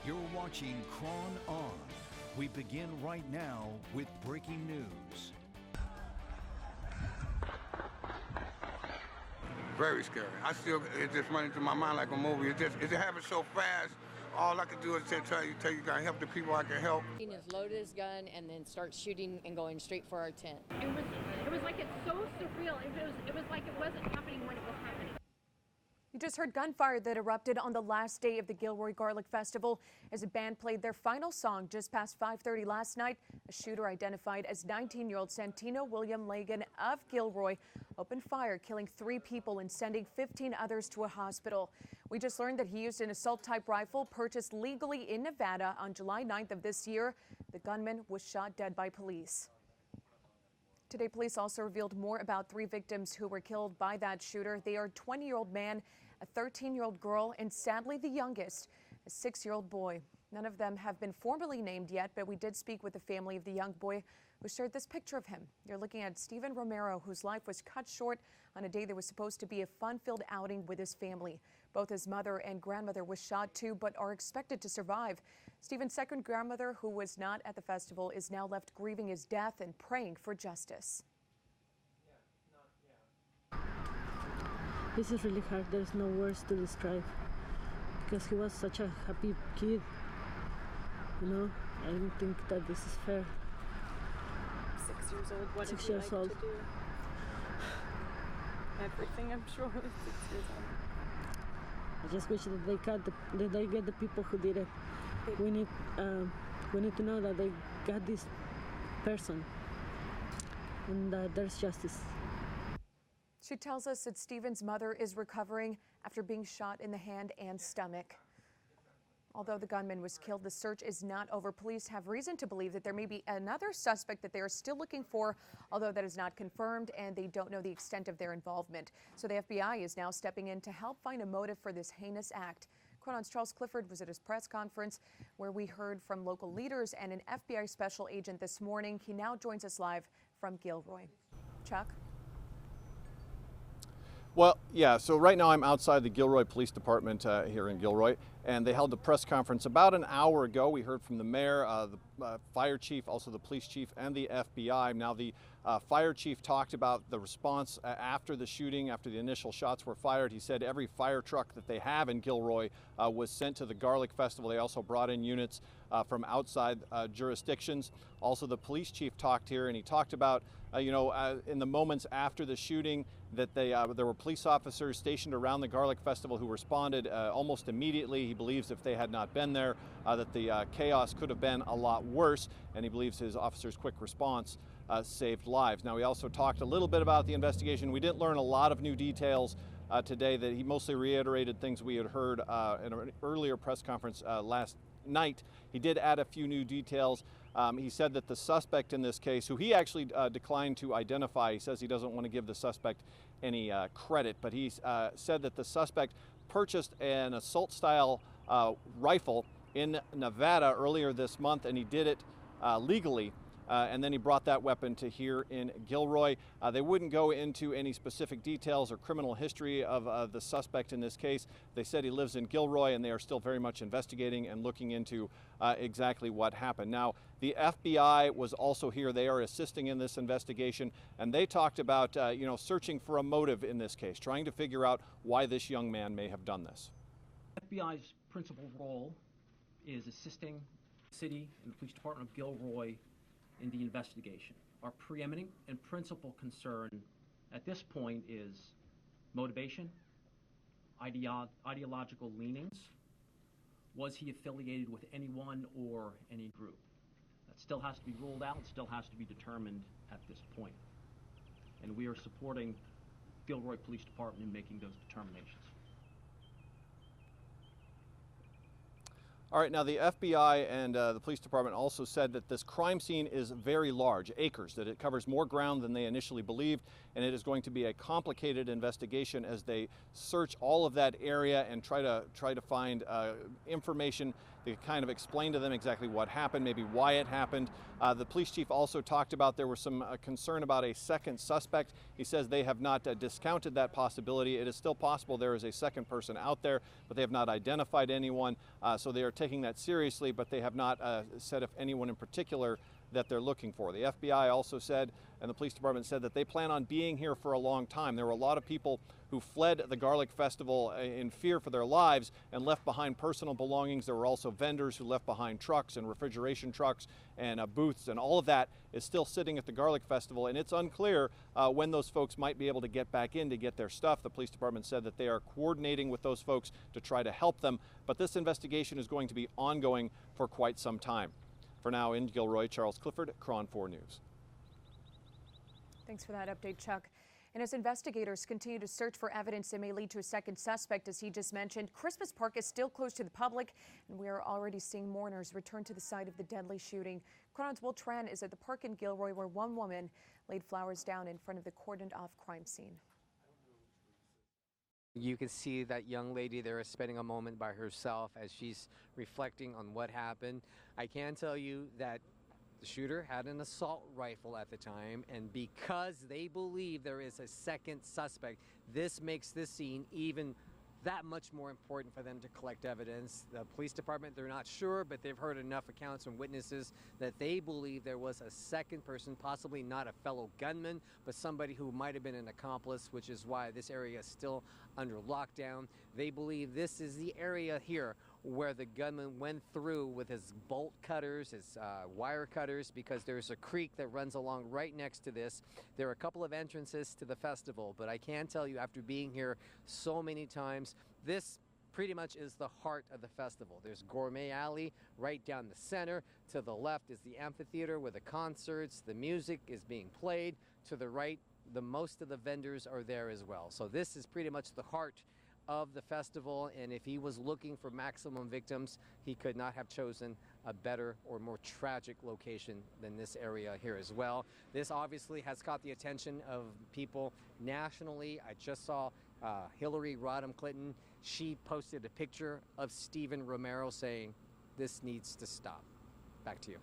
You're watching KronON. We begin right now with breaking news. Very scary. It just running through my mind like a movie. It happened so fast. All I could do is tell you, I help the people I can help. He just loaded his gun and then starts shooting and going straight for our tent. It was like it's so surreal. It was like it wasn't happening when it was happening. You just heard gunfire that erupted on the last day of the Gilroy Garlic Festival as a band played their final song just past 5:30 last night. A shooter identified as 19-year-old Santino William Lagan of Gilroy opened fire, killing 3 people and sending 15 others to a hospital. We just learned that he used an assault-type rifle purchased legally in Nevada on July 9th of this year. The gunman was shot dead by police. Today, police also revealed more about 3 victims who were killed by that shooter. They are a 20-year-old man, a 13-year-old girl, and sadly the youngest, a 6-year-old boy. None of them have been formally named yet, but we did speak with the family of the young boy who shared this picture of him. You're looking at Stephen Romero, whose life was cut short on a day that was supposed to be a fun-filled outing with his family. Both his mother and grandmother was shot too, but are expected to survive. Stephen's second grandmother, who was not at the festival, is now left grieving his death and praying for justice. This is really hard. There's no words to describe because he was such a happy kid. You know, I don't think that this is fair. 6 years old. What 6 did you years like old. to do? Everything, I'm sure. 6 years old. I just wish that they get the people who did it. We need to know that they got this person and that there's justice. She tells us that Stephen's mother is recovering after being shot in the hand and stomach. Although the gunman was killed, the search is not over. Police have reason to believe that there may be another suspect that they are still looking for, although that is not confirmed, and they don't know the extent of their involvement. So the FBI is now stepping in to help find a motive for this heinous act. KronON's Charles Clifford was at his press conference where we heard from local leaders and an FBI special agent this morning. He now joins us live from Gilroy. Chuck? Well, yeah, so right now I'm outside the Gilroy Police Department here in Gilroy, and they held a press conference about an hour ago. We heard from the mayor, the fire chief, also the police chief, and the FBI. Now, the fire chief talked about the response after the shooting, after the initial shots were fired. He said every fire truck that they have in Gilroy was sent to the Garlic Festival. They also brought in units from outside jurisdictions. Also, the police chief talked here, and he talked about, in the moments after the shooting, that there were police officers stationed around the Garlic Festival who responded almost immediately. He believes if they had not been there, that the chaos could have been a lot worse, and he believes his officers' quick response saved lives. Now, he also talked a little bit about the investigation. We didn't learn a lot of new details today. That he mostly reiterated things we had heard in an earlier press conference last night. He did add a few new details. He said that the suspect in this case, who he actually declined to identify, he says he doesn't want to give the suspect any credit, but he said that the suspect purchased an assault-style rifle in Nevada earlier this month, and he did it legally. And then he brought that weapon to here in Gilroy. They wouldn't go into any specific details or criminal history of the suspect in this case. They said he lives in Gilroy, and they are still very much investigating and looking into exactly what happened. Now, the FBI was also here. They are assisting in this investigation, and they talked about searching for a motive in this case, trying to figure out why this young man may have done this. FBI's principal role is assisting the city and the police department of Gilroy in the investigation. Our preeminent and principal concern at this point is motivation, ideological leanings. Was he affiliated with anyone or any group? That still has to be ruled out, still has to be determined at this point. And we are supporting Gilroy Police Department in making those determinations. All right, now the FBI and the police department also said that this crime scene is very large, acres, that it covers more ground than they initially believed, and it is going to be a complicated investigation as they search all of that area and try to find information that kind of explain to them exactly what happened, maybe why it happened. The police chief also talked about there was some concern about a second suspect. He says they have not discounted that possibility. It is still possible there is a second person out there, but they have not identified anyone, so they are taking taking that seriously, but they have not said if anyone in particular that they're looking for. The FBI also said, and the police department said, that they plan on being here for a long time. There were a lot of people who fled the Garlic Festival in fear for their lives and left behind personal belongings. There were also vendors who left behind trucks and refrigeration trucks and booths, and all of that is still sitting at the Garlic Festival, and it's unclear when those folks might be able to get back in to get their stuff. The police department said that they are coordinating with those folks to try to help them, but this investigation is going to be ongoing for quite some time. For now, in Gilroy, Charles Clifford, KRON 4 News. Thanks for that update, Chuck. And as investigators continue to search for evidence that may lead to a second suspect, as he just mentioned, Christmas Park is still closed to the public, and we are already seeing mourners return to the site of the deadly shooting. KRON's Will Tran is at the park in Gilroy, where one woman laid flowers down in front of the cordoned-off crime scene. You can see that young lady there is spending a moment by herself as she's reflecting on what happened. I can tell you that the shooter had an assault rifle at the time, and because they believe there is a second suspect, this makes this scene even that much more important for them to collect evidence. The police department, they're not sure, but they've heard enough accounts from witnesses that they believe there was a second person, possibly not a fellow gunman, but somebody who might have been an accomplice, which is why this area is still under lockdown. They believe this is the area here where the gunman went through with his bolt cutters, his wire cutters, because there's a creek that runs along right next to this. There are a couple of entrances to the festival, but I can tell you, after being here so many times, this pretty much is the heart of the festival. There's Gourmet Alley right down the center. To the left is the amphitheater where the concerts, the music is being played. To the right, most of the vendors are there as well. So this is pretty much the heart of the festival, and if he was looking for maximum victims, he could not have chosen a better or more tragic location than this area here as well. This obviously has caught the attention of people nationally. I just saw Hillary Rodham Clinton. She posted a picture of Stephen Romero saying, "This needs to stop." Back to you.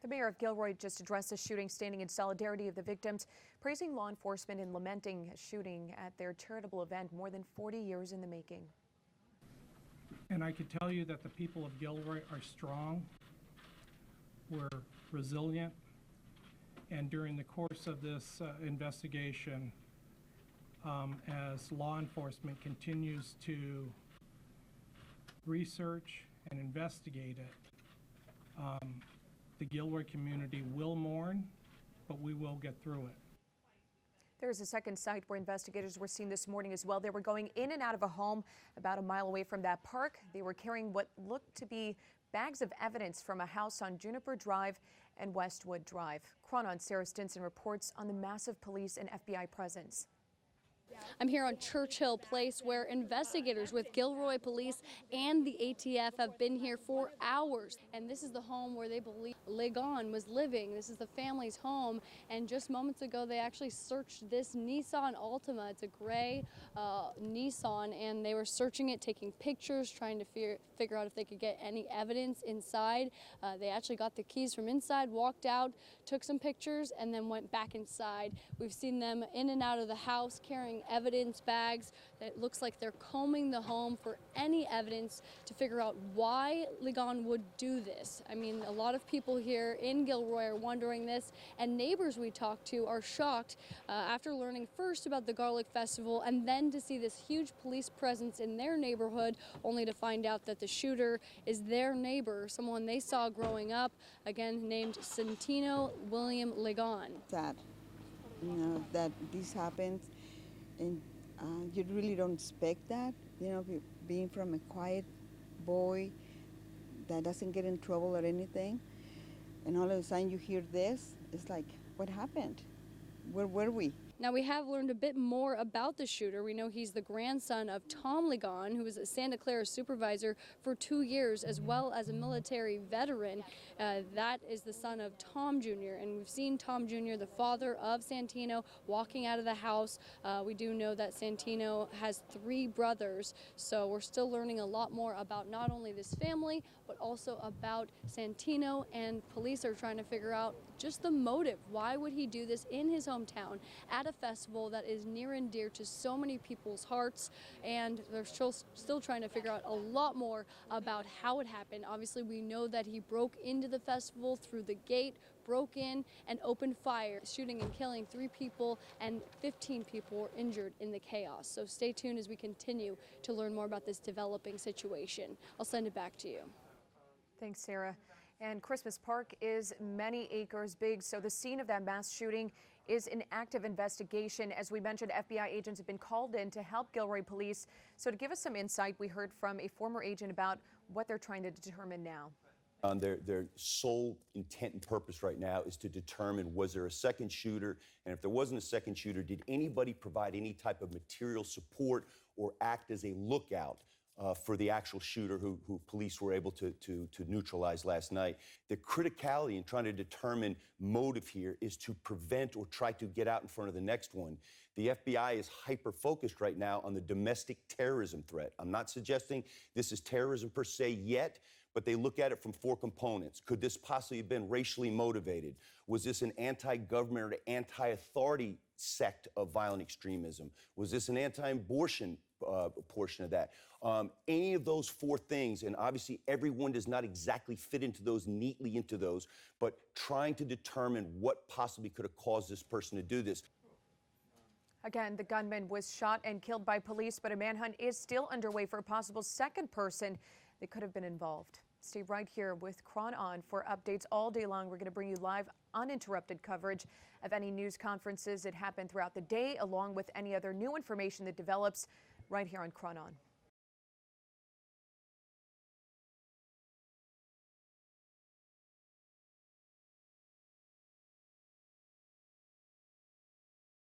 The mayor of Gilroy just addressed the shooting, standing in solidarity of the victims, praising law enforcement and lamenting a shooting at their charitable event more than 40 years in the making. And I can tell you that the people of Gilroy are strong, we're resilient, and during the course of this investigation, as law enforcement continues to research and investigate it, the Gilroy community will mourn, but we will get through it. There's a second site where investigators were seen this morning as well. They were going in and out of a home about a mile away from that park. They were carrying what looked to be bags of evidence from a house on Juniper Drive and Westwood Drive. KronON Sarah Stinson reports on the massive police and FBI presence. I'm here on Churchill Place, where investigators with Gilroy Police and the ATF have been here for hours. And this is the home where they believe Ligon was living. This is the family's home. And just moments ago, they actually searched this Nissan Altima. It's a gray Nissan, and they were searching it, taking pictures, trying to figure out if they could get any evidence inside. They actually got the keys from inside, walked out, took some pictures, and then went back inside. We've seen them in and out of the house carrying evidence bags. It looks like they're combing the home for any evidence to figure out why Ligon would do this. I mean, a lot of people here in Gilroy are wondering this, and neighbors we talked to are shocked after learning first about the Garlic Festival and then to see this huge police presence in their neighborhood, only to find out that the shooter is their neighbor, someone they saw growing up, again named Santino William Ligon. Sad, you know, that this happens. And you really don't expect that, you know, being from a quiet boy that doesn't get in trouble or anything, and all of a sudden you hear this, it's like, what happened? Where were we? Now, we have learned a bit more about the shooter. We know he's the grandson of Tom Ligon, who was a Santa Clara supervisor for 2 years, as well as a military veteran. That is the son of Tom Jr., and we've seen Tom Jr., the father of Santino, walking out of the house. We do know that Santino has 3 brothers, so we're still learning a lot more about not only this family, but also about Santino, and police are trying to figure out just the motive. Why would he do this in his hometown at at a festival that is near and dear to so many people's hearts, and they're still trying to figure out a lot more about how it happened. Obviously, we know that he broke into the festival through the gate, broke in and opened fire, shooting and killing 3 people, and 15 people were injured in the chaos. So stay tuned as we continue to learn more about this developing situation. I'll send it back to you. Thanks, Sarah. And Christmas Park is many acres big, so the scene of that mass shooting is an active investigation. As we mentioned, FBI agents have been called in to help Gilroy police. So to give us some insight, we heard from a former agent about what they're trying to determine now. Their sole intent and purpose right now is to determine, was there a second shooter? And if there wasn't a second shooter, did anybody provide any type of material support or act as a lookout for the actual shooter who police were able to neutralize last night? The criticality in trying to determine motive here is to prevent or try to get out in front of the next one. The FBI is hyper-focused right now on the domestic terrorism threat. I'm not suggesting this is terrorism per se yet, but they look at it from 4 components. Could this possibly have been racially motivated? Was this an anti-government or anti-authority sect of violent extremism? Was this an anti-abortion portion of that? Any of those 4 things, and obviously everyone does not exactly fit into those, neatly into those, but trying to determine what possibly could have caused this person to do this. Again, the gunman was shot and killed by police, but a manhunt is still underway for a possible second person that could have been involved. Stay right here with KronON for updates all day long. We're going to bring you live, uninterrupted coverage of any news conferences that happen throughout the day, along with any other new information that develops right here on KronON.